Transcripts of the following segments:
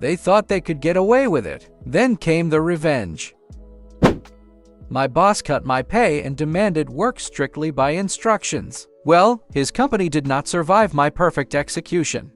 They thought they could get away with it. Then came the revenge. My boss cut my pay and demanded work strictly by instructions. Well, his company did not survive my perfect execution.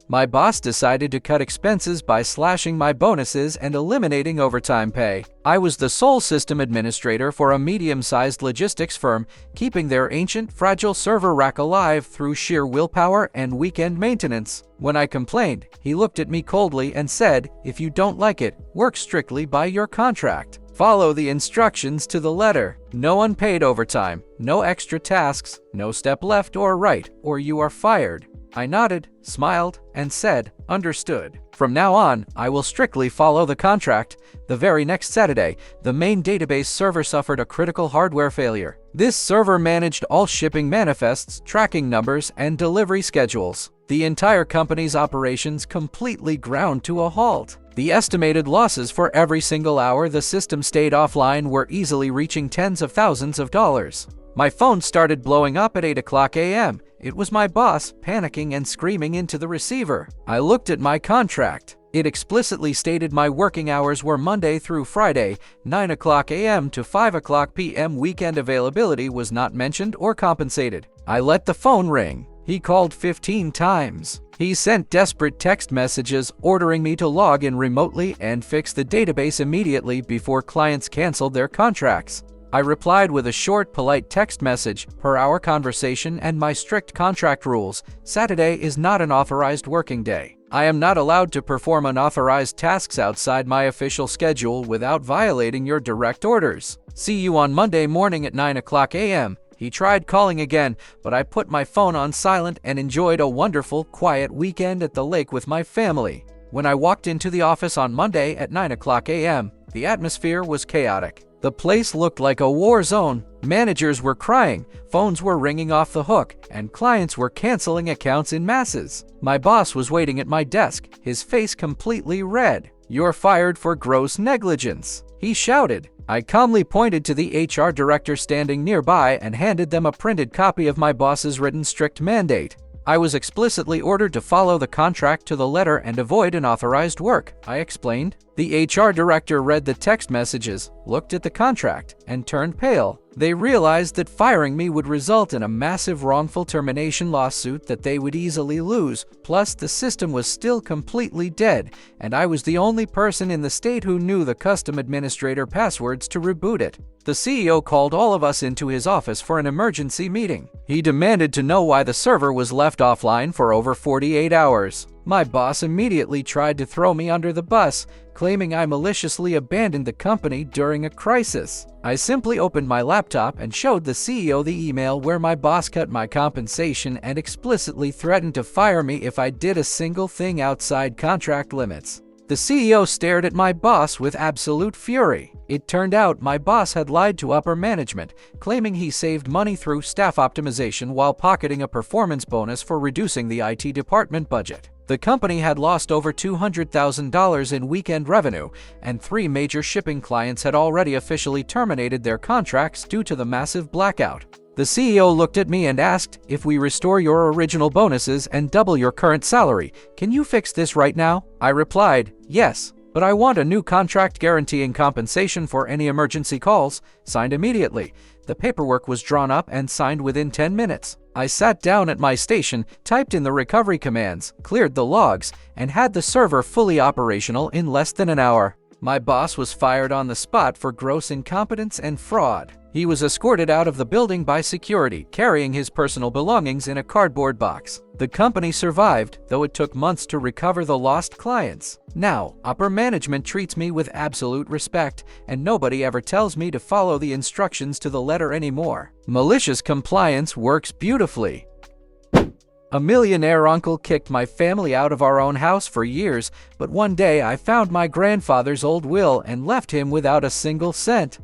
My boss decided to cut expenses by slashing my bonuses and eliminating overtime pay. I was the sole system administrator for a medium-sized logistics firm, keeping their ancient, fragile server rack alive through sheer willpower and weekend maintenance. When I complained, he looked at me coldly and said, "If you don't like it, work strictly by your contract. Follow the instructions to the letter. No unpaid overtime, no extra tasks, no step left or right, or you are fired." I nodded, smiled, and said, "Understood. From now on, I will strictly follow the contract." The very next Saturday, the main database server suffered a critical hardware failure. This server managed all shipping manifests, tracking numbers, and delivery schedules. The entire company's operations completely ground to a halt. The estimated losses for every single hour the system stayed offline were easily reaching tens of thousands of dollars. My phone started blowing up at 8 a.m. It was my boss, panicking and screaming into the receiver. I looked at my contract. It explicitly stated my working hours were Monday through Friday, 9 a.m. to 5 p.m. Weekend availability was not mentioned or compensated. I let the phone ring. He called 15 times. He sent desperate text messages ordering me to log in remotely and fix the database immediately before clients canceled their contracts. I replied with a short, polite text message, per our conversation and my strict contract rules. Saturday is not an authorized working day. I am not allowed to perform unauthorized tasks outside my official schedule without violating your direct orders. See you on Monday morning at 9 a.m. He tried calling again, but I put my phone on silent and enjoyed a wonderful, quiet weekend at the lake with my family. When I walked into the office on Monday at 9 a.m., the atmosphere was chaotic. The place looked like a war zone. Managers were crying, phones were ringing off the hook, and clients were canceling accounts in masses. My boss was waiting at my desk, his face completely red. "You're fired for gross negligence," he shouted. I calmly pointed to the HR director standing nearby and handed them a printed copy of my boss's written strict mandate. I was explicitly ordered to follow the contract to the letter and avoid unauthorized work, I explained. The HR director read the text messages, looked at the contract, and turned pale. They realized that firing me would result in a massive wrongful termination lawsuit that they would easily lose. Plus, the system was still completely dead, and I was the only person in the state who knew the custom administrator passwords to reboot it. The CEO called all of us into his office for an emergency meeting. He demanded to know why the server was left offline for over 48 hours. My boss immediately tried to throw me under the bus, claiming I maliciously abandoned the company during a crisis. I simply opened my laptop and showed the CEO the email where my boss cut my compensation and explicitly threatened to fire me if I did a single thing outside contract limits. The CEO stared at my boss with absolute fury. It turned out my boss had lied to upper management, claiming he saved money through staff optimization while pocketing a performance bonus for reducing the IT department budget. The company had lost over $200,000 in weekend revenue, and 3 major shipping clients had already officially terminated their contracts due to the massive blackout. The CEO looked at me and asked, "If we restore your original bonuses and double your current salary, can you fix this right now?" I replied, "Yes, but I want a new contract guaranteeing compensation for any emergency calls, signed immediately." The paperwork was drawn up and signed within 10 minutes. I sat down at my station, typed in the recovery commands, cleared the logs, and had the server fully operational in less than an hour. My boss was fired on the spot for gross incompetence and fraud. He was escorted out of the building by security, carrying his personal belongings in a cardboard box. The company survived, though it took months to recover the lost clients. Now, upper management treats me with absolute respect, and nobody ever tells me to follow the instructions to the letter anymore. Malicious compliance works beautifully. A millionaire uncle kicked my family out of our own house for years, but one day I found my grandfather's old will and left him without a single cent.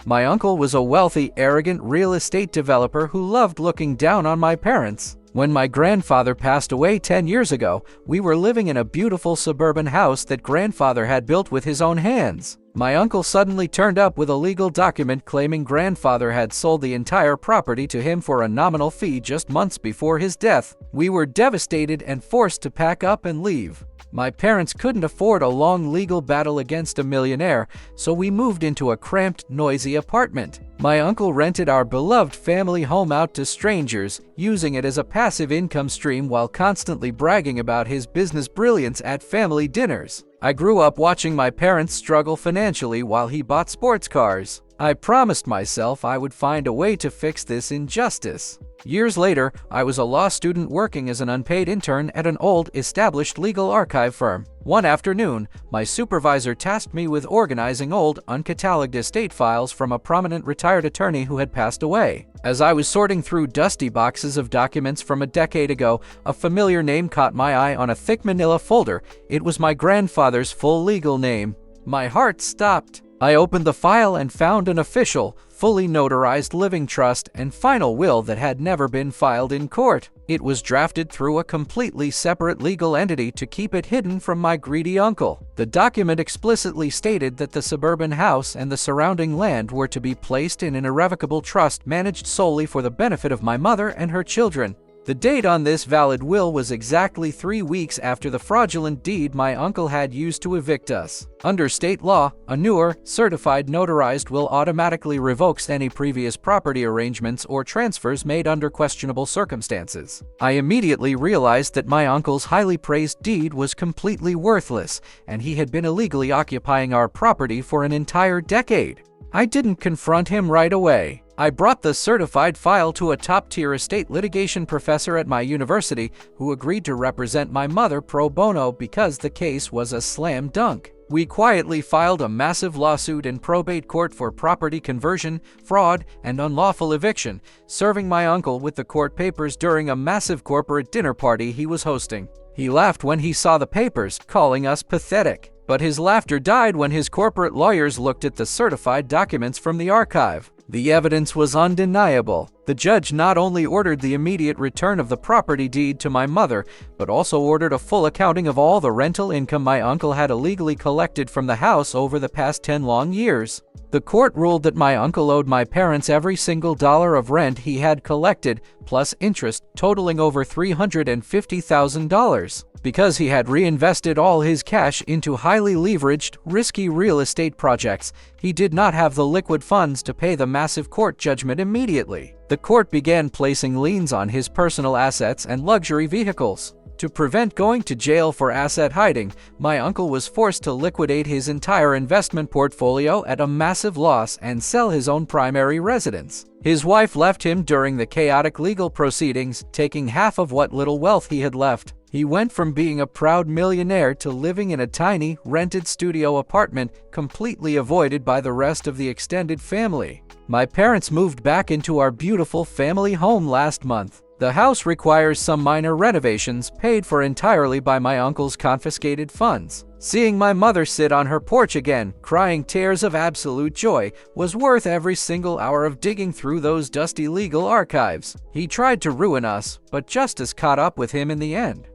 My uncle was a wealthy, arrogant real estate developer who loved looking down on my parents. When my grandfather passed away 10 years ago, we were living in a beautiful suburban house that grandfather had built with his own hands. My uncle suddenly turned up with a legal document claiming grandfather had sold the entire property to him for a nominal fee just months before his death. We were devastated and forced to pack up and leave. My parents couldn't afford a long legal battle against a millionaire, so we moved into a cramped, noisy apartment. My uncle rented our beloved family home out to strangers, using it as a passive income stream while constantly bragging about his business brilliance at family dinners. I grew up watching my parents struggle financially while he bought sports cars. I promised myself I would find a way to fix this injustice. Years later, I was a law student working as an unpaid intern at an old, established legal archive firm. One afternoon, my supervisor tasked me with organizing old, uncatalogued estate files from a prominent retired attorney who had passed away. As I was sorting through dusty boxes of documents from a decade ago, a familiar name caught my eye on a thick manila folder. It was my grandfather's full legal name. My heart stopped. I opened the file and found an official, fully notarized living trust and final will that had never been filed in court. It was drafted through a completely separate legal entity to keep it hidden from my greedy uncle. The document explicitly stated that the suburban house and the surrounding land were to be placed in an irrevocable trust managed solely for the benefit of my mother and her children. The date on this valid will was exactly 3 weeks after the fraudulent deed my uncle had used to evict us. Under state law, a newer, certified notarized will automatically revokes any previous property arrangements or transfers made under questionable circumstances. I immediately realized that my uncle's highly praised deed was completely worthless, and he had been illegally occupying our property for an entire decade. I didn't confront him right away. I brought the certified file to a top-tier estate litigation professor at my university who agreed to represent my mother pro bono because the case was a slam dunk. We quietly filed a massive lawsuit in probate court for property conversion, fraud, and unlawful eviction, serving my uncle with the court papers during a massive corporate dinner party he was hosting. He laughed when he saw the papers, calling us pathetic. But his laughter died when his corporate lawyers looked at the certified documents from the archive. The evidence was undeniable. The judge not only ordered the immediate return of the property deed to my mother, but also ordered a full accounting of all the rental income my uncle had illegally collected from the house over the past 10 long years. The court ruled that my uncle owed my parents every single dollar of rent he had collected, plus interest, totaling over $350,000. Because he had reinvested all his cash into highly leveraged, risky real estate projects, he did not have the liquid funds to pay the massive court judgment immediately. The court began placing liens on his personal assets and luxury vehicles. To prevent going to jail for asset hiding, my uncle was forced to liquidate his entire investment portfolio at a massive loss and sell his own primary residence. His wife left him during the chaotic legal proceedings, taking half of what little wealth he had left. He went from being a proud millionaire to living in a tiny, rented studio apartment completely avoided by the rest of the extended family. My parents moved back into our beautiful family home last month. The house requires some minor renovations paid for entirely by my uncle's confiscated funds. Seeing my mother sit on her porch again, crying tears of absolute joy, was worth every single hour of digging through those dusty legal archives. He tried to ruin us, but justice caught up with him in the end.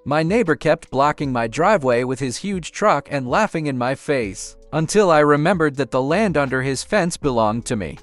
My neighbor kept blocking my driveway with his huge truck and laughing in my face, until I remembered that the land under his fence belonged to me.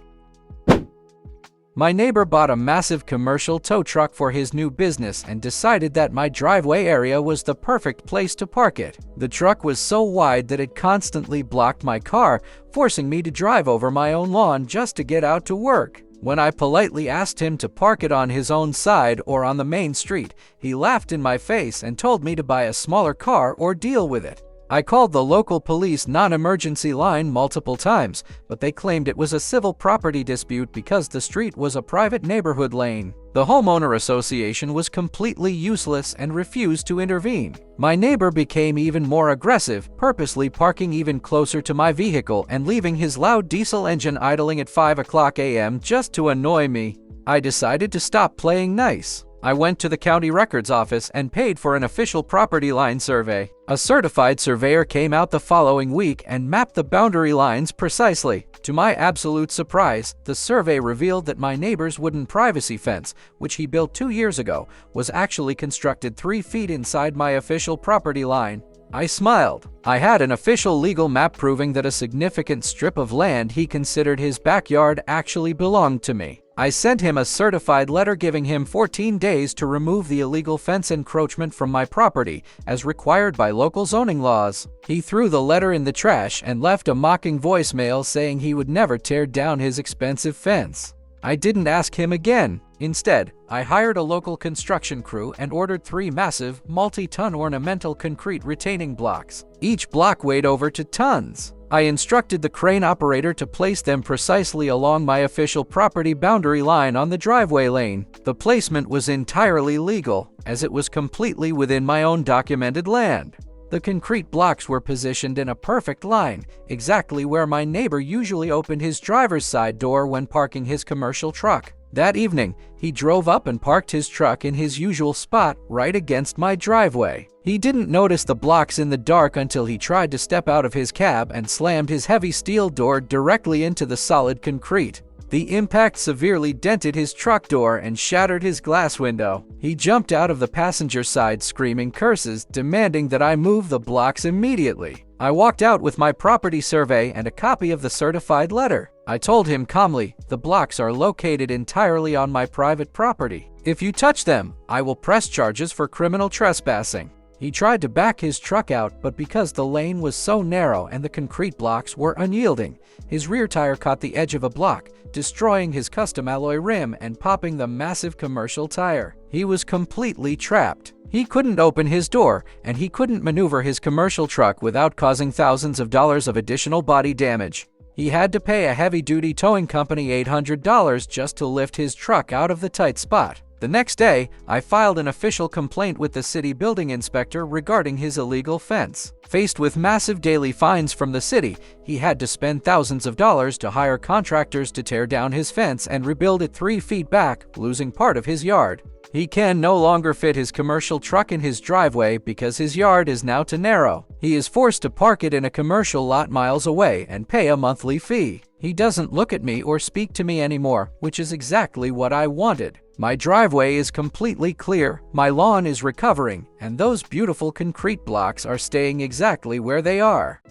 My neighbor bought a massive commercial tow truck for his new business and decided that my driveway area was the perfect place to park it. The truck was so wide that it constantly blocked my car, forcing me to drive over my own lawn just to get out to work. When I politely asked him to park it on his own side or on the main street, he laughed in my face and told me to buy a smaller car or deal with it. I called the local police non-emergency line multiple times, but they claimed it was a civil property dispute because the street was a private neighborhood lane. The homeowner association was completely useless and refused to intervene. My neighbor became even more aggressive, purposely parking even closer to my vehicle and leaving his loud diesel engine idling at 5 a.m. just to annoy me. I decided to stop playing nice. I went to the county records office and paid for an official property line survey. A certified surveyor came out the following week and mapped the boundary lines precisely. To my absolute surprise, the survey revealed that my neighbor's wooden privacy fence, which he built 2 years ago, was actually constructed 3 feet inside my official property line. I smiled. I had an official legal map proving that a significant strip of land he considered his backyard actually belonged to me. I sent him a certified letter giving him 14 days to remove the illegal fence encroachment from my property, as required by local zoning laws. He threw the letter in the trash and left a mocking voicemail saying he would never tear down his expensive fence. I didn't ask him again. Instead, I hired a local construction crew and ordered 3 massive, multi-ton ornamental concrete retaining blocks. Each block weighed over 2 tons. I instructed the crane operator to place them precisely along my official property boundary line on the driveway lane. The placement was entirely legal, as it was completely within my own documented land. The concrete blocks were positioned in a perfect line, exactly where my neighbor usually opened his driver's side door when parking his commercial truck. That evening, he drove up and parked his truck in his usual spot right against my driveway. He didn't notice the blocks in the dark until he tried to step out of his cab and slammed his heavy steel door directly into the solid concrete. The impact severely dented his truck door and shattered his glass window. He jumped out of the passenger side screaming curses, demanding that I move the blocks immediately. I walked out with my property survey and a copy of the certified letter. I told him calmly, "The blocks are located entirely on my private property. If you touch them, I will press charges for criminal trespassing." He tried to back his truck out, but because the lane was so narrow and the concrete blocks were unyielding, his rear tire caught the edge of a block, destroying his custom alloy rim and popping the massive commercial tire. He was completely trapped. He couldn't open his door, and he couldn't maneuver his commercial truck without causing thousands of dollars of additional body damage. He had to pay a heavy-duty towing company $800 just to lift his truck out of the tight spot. The next day, I filed an official complaint with the city building inspector regarding his illegal fence. Faced with massive daily fines from the city, he had to spend thousands of dollars to hire contractors to tear down his fence and rebuild it 3 feet back, losing part of his yard. He can no longer fit his commercial truck in his driveway because his yard is now too narrow. He is forced to park it in a commercial lot miles away and pay a monthly fee. He doesn't look at me or speak to me anymore, which is exactly what I wanted. My driveway is completely clear, my lawn is recovering, and those beautiful concrete blocks are staying exactly where they are.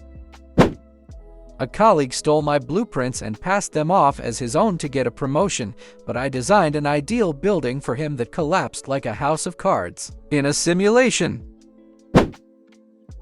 A colleague stole my blueprints and passed them off as his own to get a promotion, but I designed an ideal building for him that collapsed like a house of cards. In a simulation.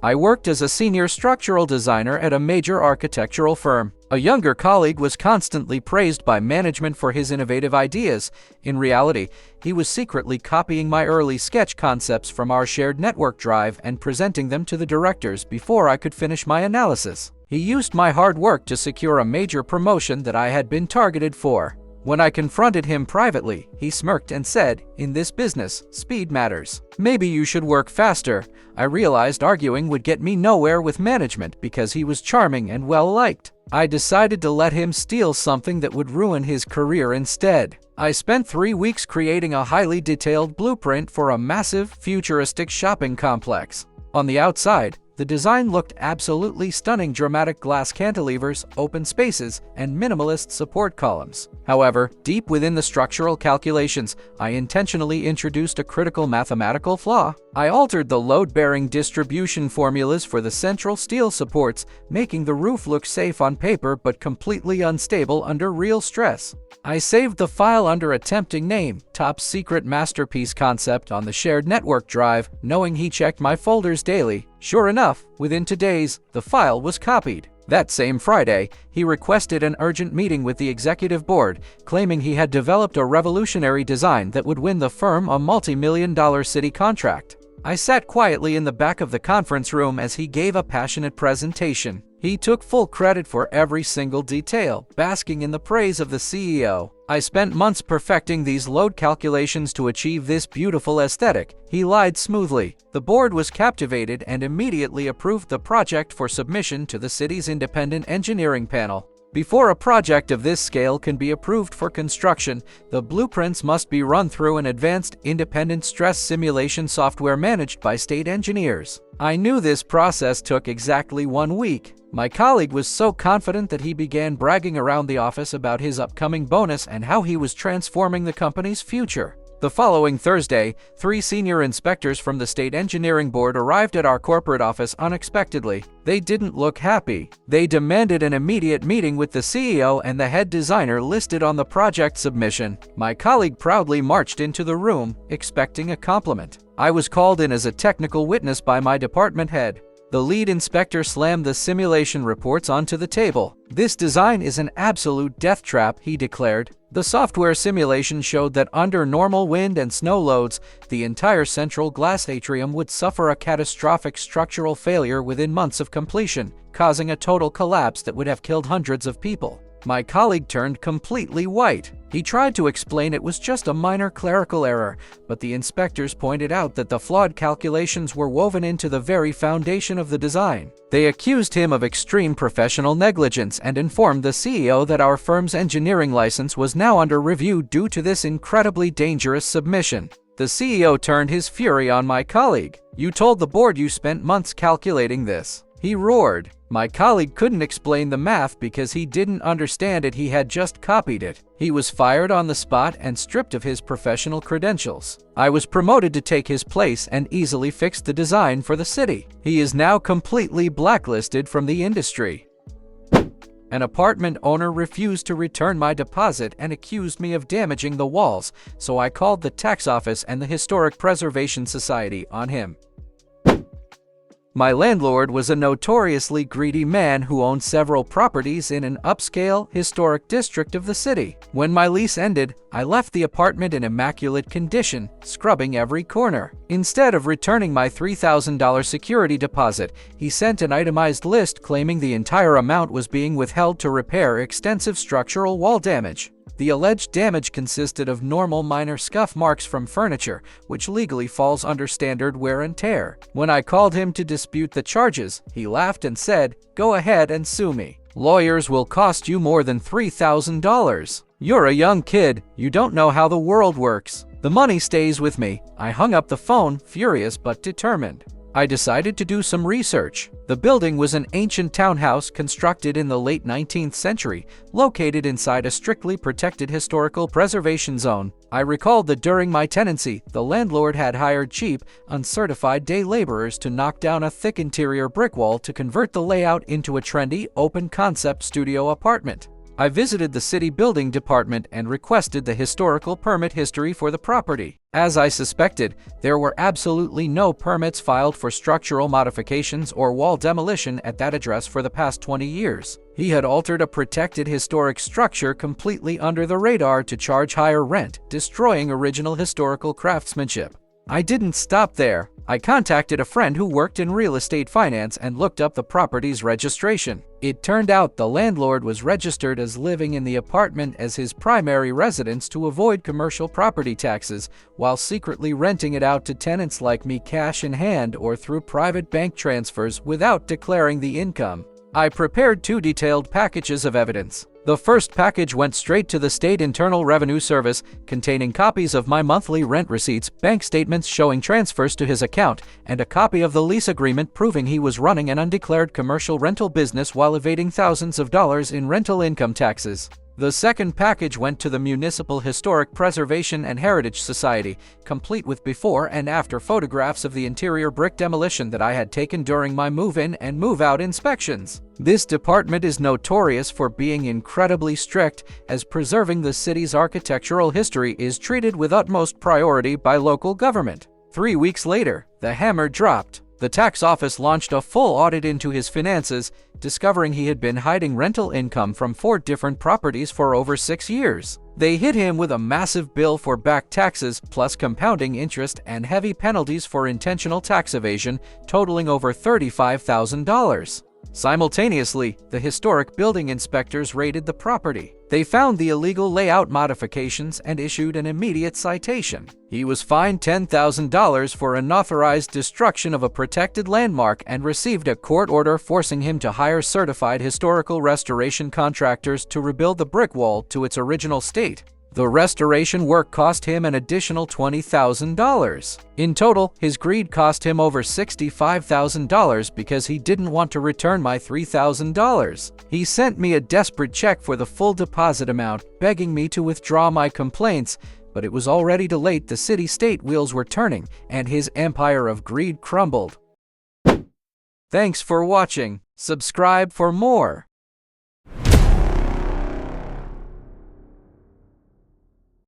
I worked as a senior structural designer at a major architectural firm. A younger colleague was constantly praised by management for his innovative ideas. In reality, he was secretly copying my early sketch concepts from our shared network drive and presenting them to the directors before I could finish my analysis. He used my hard work to secure a major promotion that I had been targeted for. When I confronted him privately, he smirked and said, "In this business, speed matters. Maybe you should work faster." I realized arguing would get me nowhere with management because he was charming and well-liked. I decided to let him steal something that would ruin his career instead. I spent 3 weeks creating a highly detailed blueprint for a massive, futuristic shopping complex. On the outside, the design looked absolutely stunning: dramatic glass cantilevers, open spaces, and minimalist support columns. However, deep within the structural calculations, I intentionally introduced a critical mathematical flaw. I altered the load-bearing distribution formulas for the central steel supports, making the roof look safe on paper but completely unstable under real stress. I saved the file under a tempting name, Top Secret Masterpiece Concept, on the shared network drive, knowing he checked my folders daily. Sure enough, within 2 days, the file was copied. That same Friday, he requested an urgent meeting with the executive board, claiming he had developed a revolutionary design that would win the firm a multi-million-dollar city contract. I sat quietly in the back of the conference room as he gave a passionate presentation. He took full credit for every single detail, basking in the praise of the CEO. "I spent months perfecting these load calculations to achieve this beautiful aesthetic," he lied smoothly. The board was captivated and immediately approved the project for submission to the city's independent engineering panel. Before a project of this scale can be approved for construction, the blueprints must be run through an advanced, independent stress simulation software managed by state engineers. I knew this process took exactly 1 week. My colleague was so confident that he began bragging around the office about his upcoming bonus and how he was transforming the company's future. The following Thursday, 3 senior inspectors from the State Engineering Board arrived at our corporate office unexpectedly. They didn't look happy. They demanded an immediate meeting with the CEO and the head designer listed on the project submission. My colleague proudly marched into the room, expecting a compliment. I was called in as a technical witness by my department head. The lead inspector slammed the simulation reports onto the table. "This design is an absolute death trap," he declared. The software simulation showed that under normal wind and snow loads, the entire central glass atrium would suffer a catastrophic structural failure within months of completion, causing a total collapse that would have killed hundreds of people. My colleague turned completely white. He tried to explain it was just a minor clerical error, but the inspectors pointed out that the flawed calculations were woven into the very foundation of the design. They accused him of extreme professional negligence and informed the CEO that our firm's engineering license was now under review due to this incredibly dangerous submission. The CEO turned his fury on my colleague. "You told the board you spent months calculating this," he roared. My colleague couldn't explain the math because he didn't understand it. He had just copied it. He was fired on the spot and stripped of his professional credentials. I was promoted to take his place and easily fixed the design for the city. He is now completely blacklisted from the industry. An apartment owner refused to return my deposit and accused me of damaging the walls, so I called the tax office and the Historic Preservation Society on him. My landlord was a notoriously greedy man who owned several properties in an upscale, historic district of the city. When my lease ended, I left the apartment in immaculate condition, scrubbing every corner. Instead of returning my $3,000 security deposit, he sent an itemized list claiming the entire amount was being withheld to repair extensive structural wall damage. The alleged damage consisted of normal minor scuff marks from furniture, which legally falls under standard wear and tear. When I called him to dispute the charges, he laughed and said, "Go ahead and sue me. Lawyers will cost you more than $3,000. You're a young kid, you don't know how the world works. The money stays with me." I hung up the phone, furious but determined. I decided to do some research. The building was an ancient townhouse constructed in the late 19th century, located inside a strictly protected historical preservation zone. I recalled that during my tenancy, the landlord had hired cheap, uncertified day laborers to knock down a thick interior brick wall to convert the layout into a trendy, open-concept studio apartment. I visited the city building department and requested the historical permit history for the property. As I suspected, there were absolutely no permits filed for structural modifications or wall demolition at that address for the past 20 years. He had altered a protected historic structure completely under the radar to charge higher rent, destroying original historical craftsmanship. I didn't stop there. I contacted a friend who worked in real estate finance and looked up the property's registration. It turned out the landlord was registered as living in the apartment as his primary residence to avoid commercial property taxes, while secretly renting it out to tenants like me cash in hand or through private bank transfers without declaring the income. I prepared 2 detailed packages of evidence. The first package went straight to the State Internal Revenue Service, containing copies of my monthly rent receipts, bank statements showing transfers to his account, and a copy of the lease agreement proving he was running an undeclared commercial rental business while evading thousands of dollars in rental income taxes. The second package went to the Municipal Historic Preservation and Heritage Society, complete with before and after photographs of the interior brick demolition that I had taken during my move-in and move-out inspections. This department is notorious for being incredibly strict, as preserving the city's architectural history is treated with utmost priority by local government. 3 weeks later, the hammer dropped. The tax office launched a full audit into his finances, discovering he had been hiding rental income from 4 different properties for over 6 years. They hit him with a massive bill for back taxes, plus compounding interest and heavy penalties for intentional tax evasion, totaling over $35,000. Simultaneously, the historic building inspectors raided the property. They found the illegal layout modifications and issued an immediate citation. He was fined $10,000 for unauthorized destruction of a protected landmark and received a court order forcing him to hire certified historical restoration contractors to rebuild the brick wall to its original state. The restoration work cost him an additional $20,000. In total, his greed cost him over $65,000 because he didn't want to return my $3,000. He sent me a desperate check for the full deposit amount, begging me to withdraw my complaints, but but it was already too late. The city-state wheels were turning, and his empire of greed crumbled. Thanks for watching. Subscribe for more.